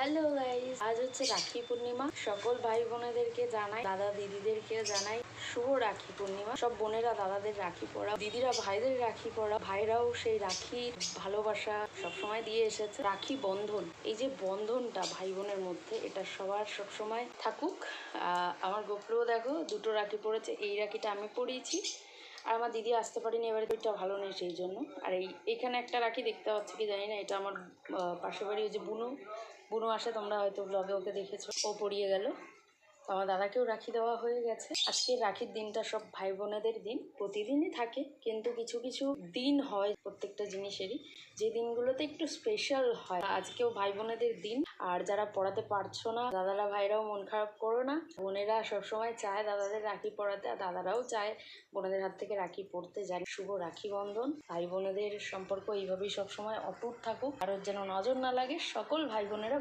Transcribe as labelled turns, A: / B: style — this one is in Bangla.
A: হ্যালো গাইস, আজ হচ্ছে রাখি পূর্ণিমা। সকল ভাই বোনেদেরকে জানাই, দাদা দিদিদেরকেও জানাই শুভ রাখি পূর্ণিমা। সব বোনেরা দাদাদের রাখি পরা, দিদিরা ভাইদের রাখি পরা, ভাইরাও সেই রাখির ভালোবাসা সবসময় দিয়ে এসেছে। রাখি বন্ধন, এই যে বন্ধনটা ভাই বোনের মধ্যে, এটা সবার সবসময় থাকুক। আমার গোপলও দেখো দুটো রাখি পড়েছে, এই রাখিটা আমি পরিয়েছি আর আমার দিদি আসতে পারিনি, এবারে দুইটা ভালো নেই সেই জন্য। আর এইখানে একটা রাখি দেখতে পাচ্ছি কি জানি না, এটা আমার পাশের বাড়ি ওই যে বুনু আসে, তোমরা হয়তো ব্লগে ওকে দেখেছো, ও পড়িয়ে গেল। তো আমার দাদাকেও রাখি দেওয়া হয়ে গেছে। আজকে রাখির দিনটা সব ভাই বোনেদের দিন, প্রতিদিনই থাকে কিন্তু কিছু কিছু দিন হয় প্রত্যেকটা জিনিসেরই, যে দিনগুলোতে একটু স্পেশাল হয়। আজকেও ভাই বোনেদের দিন। আর যারা পড়াতে পারছো না, দাদারা ভাইরাও মন খারাপ করো না। বোনেরা সবসময় চায় দাদাদের রাখি পড়াতে, আর দাদারাও চায় বোনেদের হাত থেকে রাখি পড়তে। জানি শুভ রাখি বন্ধন। ভাই বোনেদের সম্পর্ক এইভাবেই সবসময় অটুট থাকুক, কারোর যেন নজর না লাগে। সকল ভাই বোনেরা